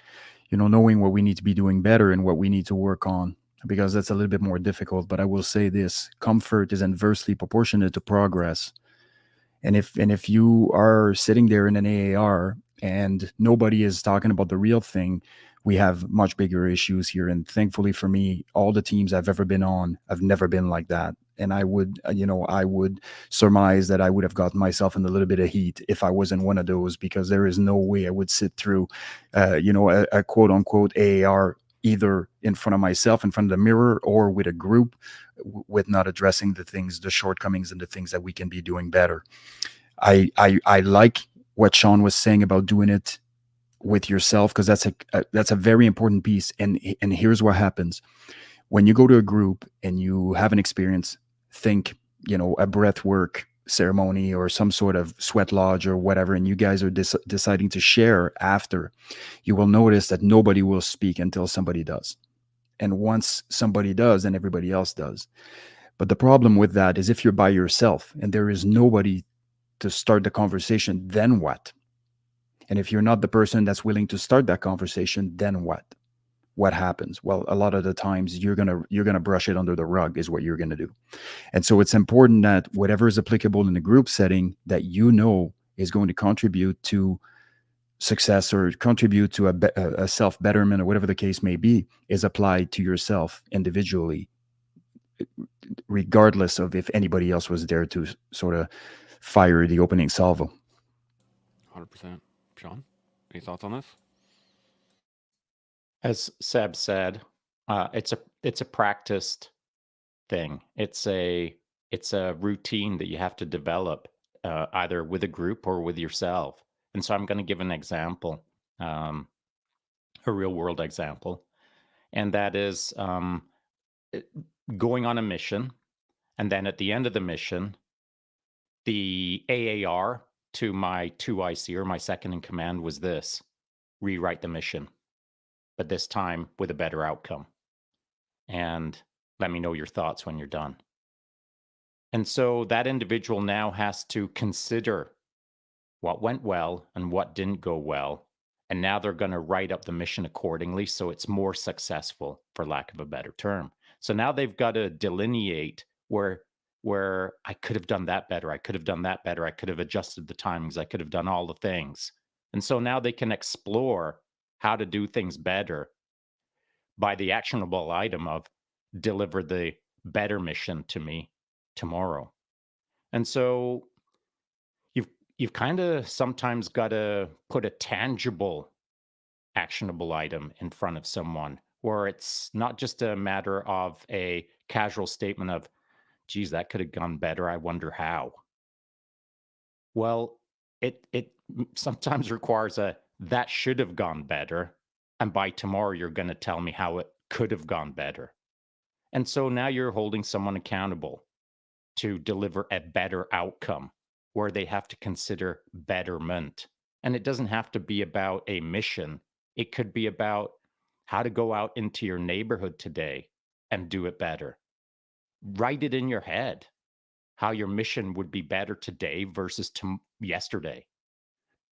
knowing what we need to be doing better and what we need to work on, because that's a little bit more difficult. But I will say this: comfort is inversely proportionate to progress. And if you are sitting there in an AAR and nobody is talking about the real thing, we have much bigger issues here. And thankfully for me, all the teams I've ever been on, I've never been like that. And I would surmise that I would have gotten myself in a little bit of heat if I wasn't one of those, because there is no way I would sit through, a quote unquote AAR, either in front of myself, in front of the mirror, or with a group, with not addressing the shortcomings and the things that we can be doing better. I like what Sean was saying about doing it with yourself, because that's a very important piece. And here's what happens when you go to a group and you have an experience. Think, a breath work ceremony or some sort of sweat lodge or whatever, and you guys are deciding to share after. You will notice that nobody will speak until somebody does, and once somebody does, then everybody else does. But the problem with that is, if you're by yourself and there is nobody to start the conversation, then what? And if you're not the person that's willing to start that conversation, then what? What happens? Well, a lot of the times you're gonna brush it under the rug, is what you're gonna do. And so it's important that whatever is applicable in the group setting, that is going to contribute to success or contribute to a self betterment or whatever the case may be, is applied to yourself individually, regardless of if anybody else was there to sort of fire the opening salvo. 100%. Sean, any thoughts on this? As Seb said, it's a practiced thing. It's a routine that you have to develop, either with a group or with yourself. And so I'm going to give an example, a real world example, and that is going on a mission, and then at the end of the mission, the AAR to my 2IC, or my second in command, was this: rewrite the mission, but this time with a better outcome. And let me know your thoughts when you're done. And so that individual now has to consider what went well and what didn't go well. And now they're going to write up the mission accordingly, so it's more successful, for lack of a better term. So now they've got to delineate where I could have done that better. I could have done that better. I could have adjusted the timings. I could have done all the things. And so now they can explore how to do things better by the actionable item of deliver the better mission to me tomorrow. And so you've kind of sometimes got to put a tangible, actionable item in front of someone, where it's not just a matter of a casual statement of, geez, that could have gone better, I wonder how. Well, it sometimes requires a, that should have gone better, and by tomorrow you're going to tell me how it could have gone better. And so now you're holding someone accountable to deliver a better outcome, where they have to consider betterment. And it doesn't have to be about a mission. It could be about how to go out into your neighborhood today and do it better. Write it in your head, how your mission would be better today versus yesterday.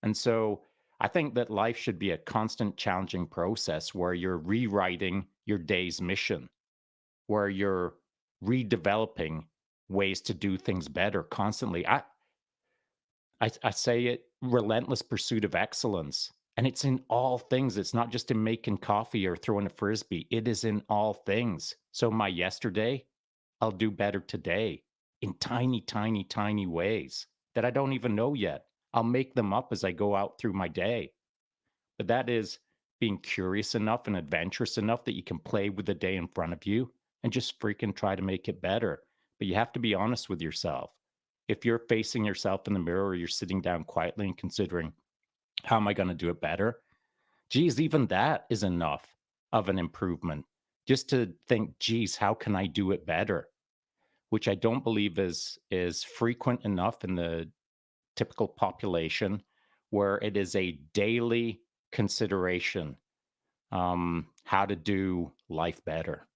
And so I think that life should be a constant challenging process, where you're rewriting your day's mission, where you're redeveloping ways to do things better constantly. I say it, relentless pursuit of excellence. And it's in all things. It's not just in making coffee or throwing a frisbee. It is in all things. So my yesterday, I'll do better today in tiny, tiny, tiny ways that I don't even know yet. I'll make them up as I go out through my day. But that is being curious enough and adventurous enough that you can play with the day in front of you and just freaking try to make it better. But you have to be honest with yourself. If you're facing yourself in the mirror, or you're sitting down quietly and considering, how am I going to do it better? Geez, even that is enough of an improvement. Just to think, geez, how can I do it better? Which I don't believe is frequent enough in the typical population, where it is a daily consideration, how to do life better.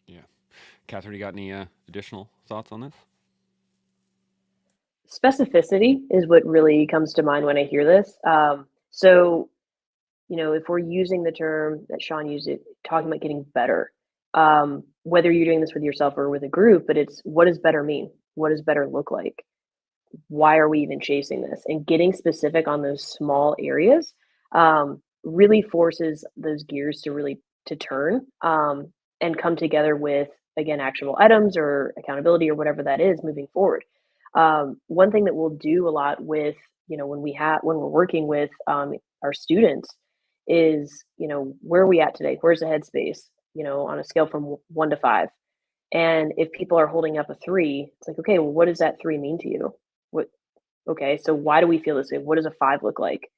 Yeah. Catherine, you got any additional thoughts on this? specificity is what really comes to mind when I hear this. So, if we're using the term that Sean used it, talking about getting better, whether you're doing this with yourself or with a group, but it's what does better mean? What does better look like? Why are we even chasing this? And getting specific on those small areas really forces those gears to really to turn and come together with again actionable items or accountability or whatever that is moving forward. One thing that we'll do a lot with when we're working with our students is where are we at today? Where's the headspace? On a scale from 1 to 5. And if people are holding up a 3, it's like, okay, well, what does that 3 mean to you? What Okay, so why do we feel this way? What does a 5 look like?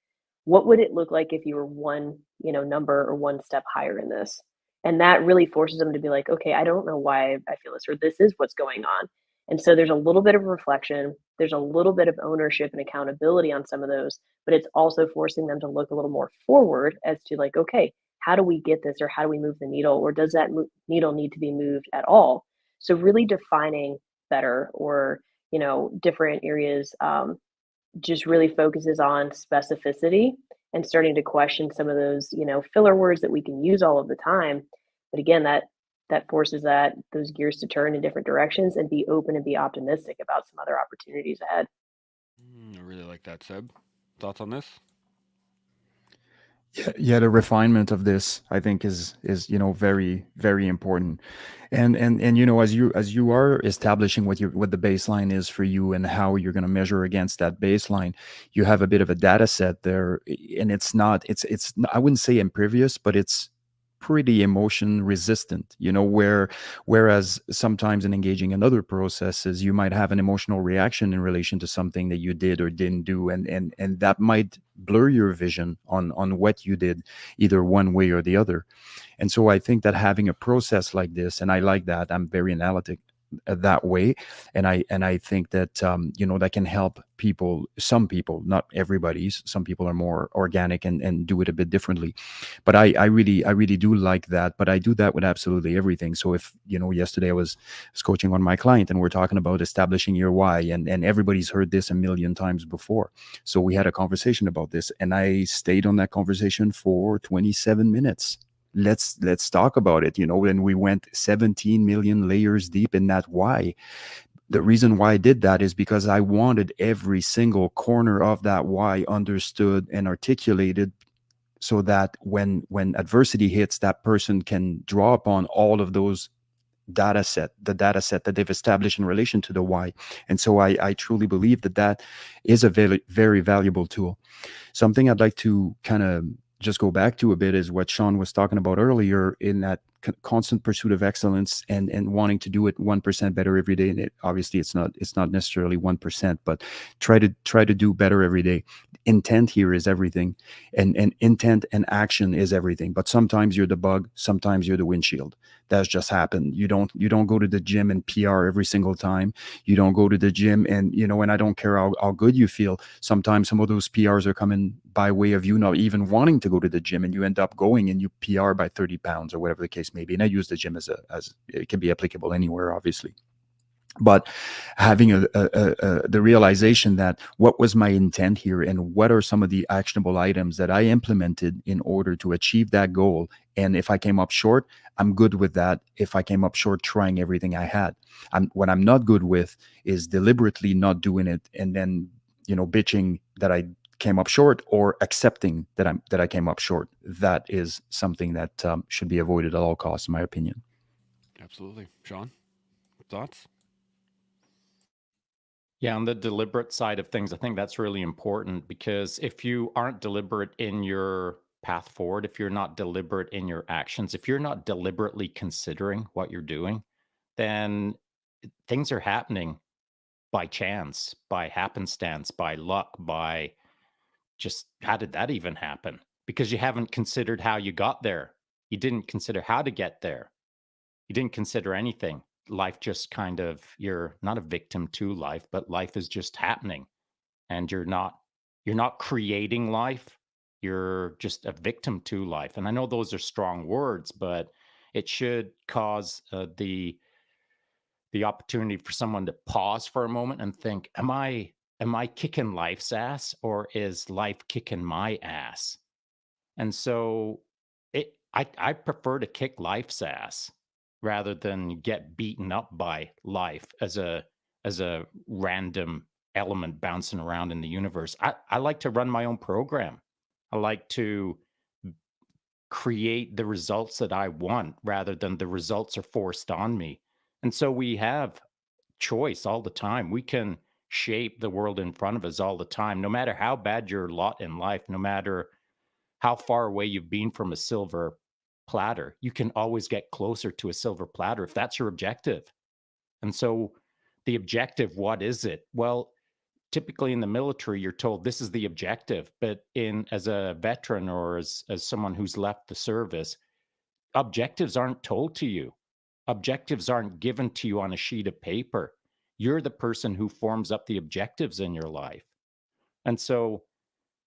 What would it look like if you were one, number or one step higher in this? And that really forces them to be like, okay, I don't know why I feel this, or this is what's going on. And so there's a little bit of reflection, there's a little bit of ownership and accountability on some of those, but it's also forcing them to look a little more forward as to like, okay, how do we get this, or how do we move the needle, or does that needle need to be moved at all? So really defining better or different areas just really focuses on specificity and starting to question some of those filler words that we can use all of the time, but again that forces those gears to turn in different directions and be open and be optimistic about some other opportunities ahead. I really like that, Seb. Thoughts on this? Yeah, the refinement of this, I think, is very very important. And as you are establishing what the baseline is for you and how you're going to measure against that baseline, you have a bit of a data set there, and it's I wouldn't say impervious, but it's pretty emotion resistant, whereas sometimes in engaging in other processes, you might have an emotional reaction in relation to something that you did or didn't do, and that might blur your vision on what you did, either one way or the other. And so I think that having a process like this, and I like that, I'm very analytic that way, and I think that that can help people, some people, not everybody's. Some people are more organic and do it a bit differently, but I really do like that. But I do that with absolutely everything. So if yesterday I was coaching on my client, and we're talking about establishing your why, and everybody's heard this a million times before. So we had a conversation about this, and I stayed on that conversation for 27 minutes. Let's talk about it, and we went 17 million layers deep in that why. The reason why I did that is because I wanted every single corner of that why understood and articulated, so that when adversity hits, that person can draw upon all of those the data set that they've established in relation to the why. And so I truly believe that is a very, very valuable tool. Something I'd like to kind of just go back to a bit is what Sean was talking about earlier, in that constant pursuit of excellence, and wanting to do it 1% better every day. And obviously it's not necessarily 1%, but try to do better every day. Intent here is everything, and intent and action is everything. But sometimes you're the bug, sometimes you're the windshield. That's just happened. You don't go to the gym and PR every single time. You don't go to the gym and I don't care how good you feel. Sometimes some of those PRs are coming by way of you not even wanting to go to the gym, and you end up going and you PR by 30 pounds or whatever the case may be. And I use the gym as it can be applicable anywhere, obviously. But having the realization that what was my intent here, and what are some of the actionable items that I implemented in order to achieve that goal. And if I came up short, I'm good with that. If I came up short, trying everything I had. What I'm not good with is deliberately not doing it, and then bitching that I came up short, or accepting that I came up short. That is something that should be avoided at all costs, in my opinion. Absolutely. Sean, thoughts? Yeah, on the deliberate side of things, I think that's really important, because if you aren't deliberate in your path forward, if you're not deliberate in your actions, if you're not deliberately considering what you're doing, then things are happening by chance, by happenstance, by luck, by just how did that even happen? Because you haven't considered how you got there. You didn't consider how to get there. You didn't consider anything. Life just kind of, you're not a victim to life, but life is just happening, and you're not creating life. You're just a victim to life. And I know those are strong words, but it should cause the opportunity for someone to pause for a moment and think, am I am I kicking life's ass or is life kicking my ass? And so I prefer to kick life's ass rather than get beaten up by life as a random element bouncing around in the universe. I like to run my own program. I like to create the results that I want rather than the results are forced on me. And so we have choice all the time. We can shape the world in front of us all the time, no matter how bad your lot in life, no matter how far away you've been from a silver platter. You can always get closer to a silver platter if that's your objective. And so the objective, what is it? Well, typically in the military, you're told this is the objective. But in as a veteran or as someone who's left the service, objectives aren't told to you. Objectives aren't given to you on a sheet of paper. You're the person who forms up the objectives in your life. And so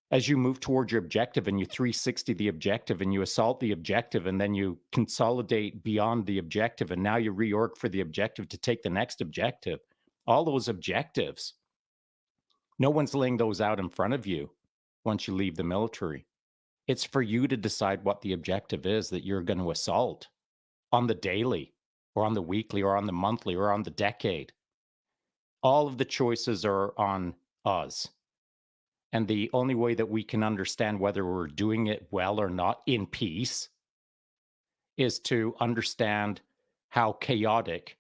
as you move towards your objective and you 360 the objective and you assault the objective and then you consolidate beyond the objective and now you reorg for the objective to take the next objective, all those objectives, no one's laying those out in front of you once you leave the military. It's for you to decide what the objective is that you're going to assault on the daily or on the weekly or on the monthly or on the decade. All of the choices are on us. And the only way that we can understand whether we're doing it well or not in peace is to understand how chaotic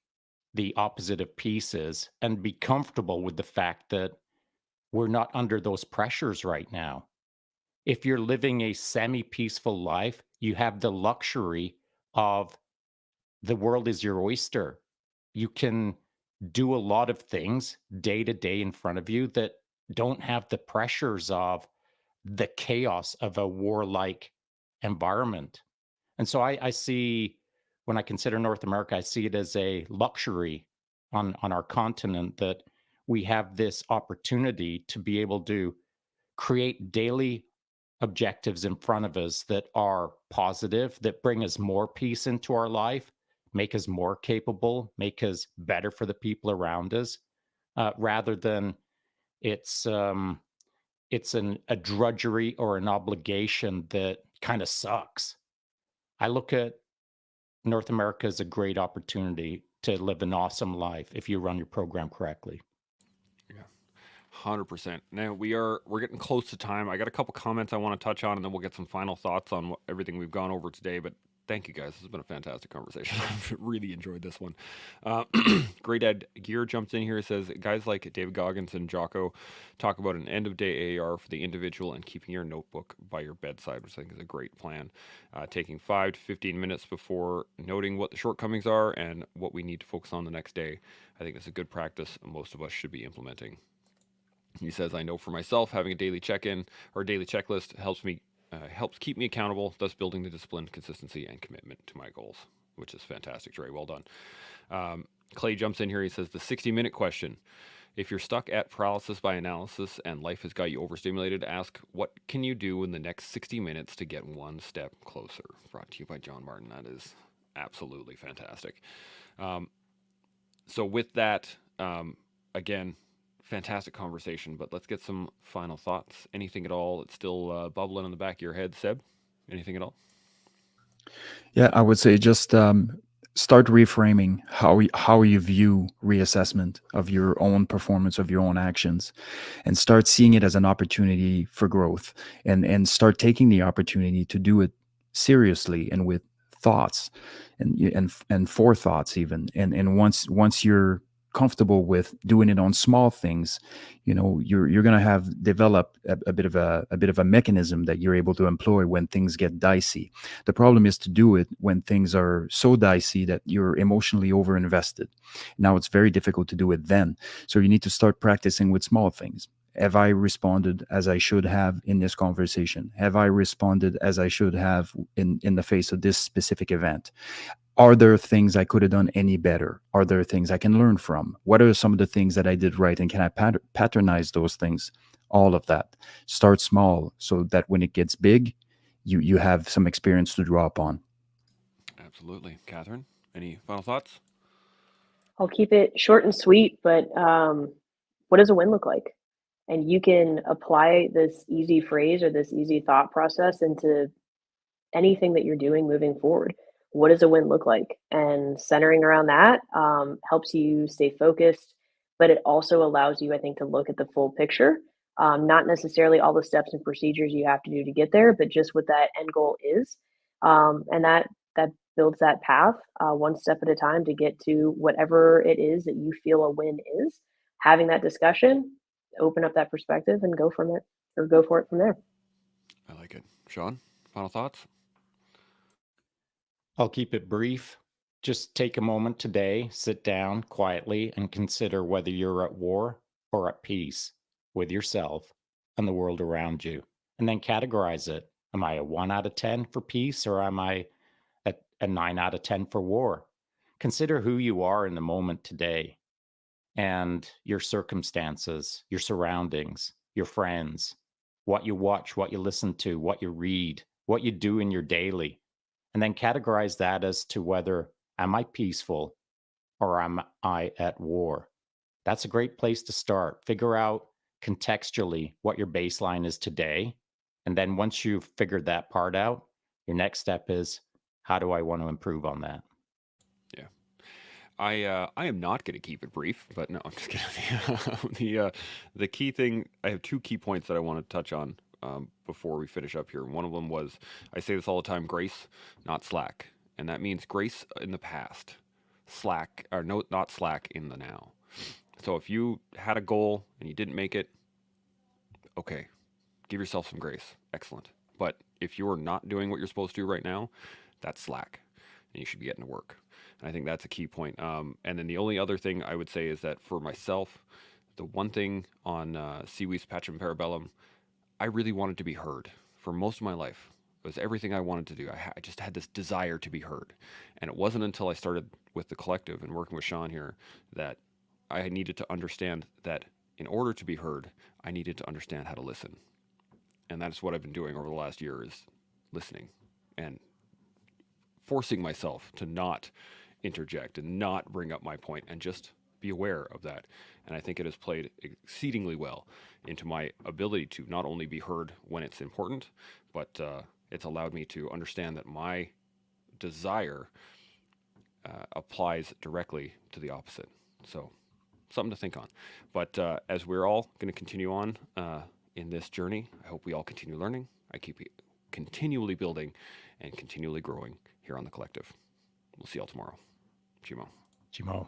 the opposite of peace is and be comfortable with the fact that we're not under those pressures right now. If you're living a semi-peaceful life, you have the luxury of the world is your oyster. You can do a lot of things day to day in front of you that don't have the pressures of the chaos of a warlike environment. And so I see, when I consider North America, I see it as a luxury on our continent that we have this opportunity to be able to create daily objectives in front of us that are positive, that bring us more peace into our life, make us more capable, make us better for the people around us, rather than it's a drudgery or an obligation that kind of sucks. I look at North America as a great opportunity to live an awesome life if you run your program correctly. Yeah, 100%. Now we're getting close to time. I got a couple comments I want to touch on, and then we'll get some final thoughts on everything we've gone over today. But thank you guys. This has been a fantastic conversation. I've really enjoyed this one. Uh, Great Ed Gear jumps in here and says guys like David Goggins and Jocko talk about an end of day AR for the individual and keeping your notebook by your bedside, which I think is a great plan. Taking 5 to 15 minutes before noting what the shortcomings are and what we need to focus on the next day. I think it's a good practice most of us should be implementing. He says, I know for myself, having a daily check-in or daily checklist helps keep me accountable, thus building the discipline, consistency, and commitment to my goals, which is fantastic, Dre. Well done. Clay jumps in here. He says, the 60-minute question. If you're stuck at paralysis by analysis and life has got you overstimulated, ask, what can you do in the next 60 minutes to get one step closer? Brought to you by John Martin. That is absolutely fantastic. So with that, again, fantastic conversation, but let's get some final thoughts. Anything at all? It's still bubbling in the back of your head, Seb? Anything at all? Yeah, I would say just start reframing how you view reassessment of your own performance, of your own actions, and start seeing it as an opportunity for growth, and start taking the opportunity to do it seriously and with thoughts and forethoughts even. And once you're comfortable with doing it on small things, you're going to have developed a bit of a mechanism that you're able to employ when things get dicey. The problem is to do it when things are so dicey that you're emotionally over invested. Now it's very difficult to do it then. So you need to start practicing with small things. Have I responded as I should have in this conversation? Have I responded as I should have in the face of this specific event? Are there things I could have done any better? Are there things I can learn from? What are some of the things that I did right? And can I patronize those things? All of that. Start small so that when it gets big, you have some experience to draw upon. Absolutely. Catherine, any final thoughts? I'll keep it short and sweet, but what does a win look like? And you can apply this easy phrase or this easy thought process into anything that you're doing moving forward. What does a win look like? And centering around that helps you stay focused, but it also allows you, I think, to look at the full picture. Not necessarily all the steps and procedures you have to do to get there, but just what that end goal is, and that builds that path one step at a time to get to whatever it is that you feel a win is. Having that discussion, open up that perspective, and go from it, or go for it from there. I like it. Sean, final thoughts? I'll keep it brief. Just take a moment today, sit down quietly, and consider whether you're at war or at peace with yourself and the world around you. And then categorize it. Am I a 1 out of 10 for peace, or am I a 9 out of 10 for war? Consider who you are in the moment today and your circumstances, your surroundings, your friends, what you watch, what you listen to, what you read, what you do in your daily, and then categorize that as to whether am I peaceful or am I at war. That's a great place to start. Figure out contextually what your baseline is today. And then once you've figured that part out, your next step is, how do I want to improve on that? Yeah. I am not going to keep it brief, but no, I'm just kidding. The key thing, I have two key points that I want to touch on before we finish up here. One of them was, I say this all the time, grace, not slack. And that means grace in the past, slack, or no, not slack in the now. So if you had a goal and you didn't make it, okay, give yourself some grace. Excellent. But if you're not doing what you're supposed to do right now, that's slack, and you should be getting to work. And I think that's a key point. And then the only other thing I would say is that for myself, the one thing on Vis Pacem Para Bellum, I really wanted to be heard for most of my life. It was everything I wanted to do. I just had this desire to be heard. And it wasn't until I started with the collective and working with Sean here that I needed to understand that in order to be heard, I needed to understand how to listen. And that's what I've been doing over the last year, is listening and forcing myself to not interject and not bring up my point and just be aware of that. And I think it has played exceedingly well into my ability to not only be heard when it's important, but it's allowed me to understand that my desire applies directly to the opposite. So something to think on. But as we're all going to continue on in this journey, I hope we all continue learning. I keep continually building and continually growing here on the collective. We'll see y'all tomorrow. Chimo. Chimo.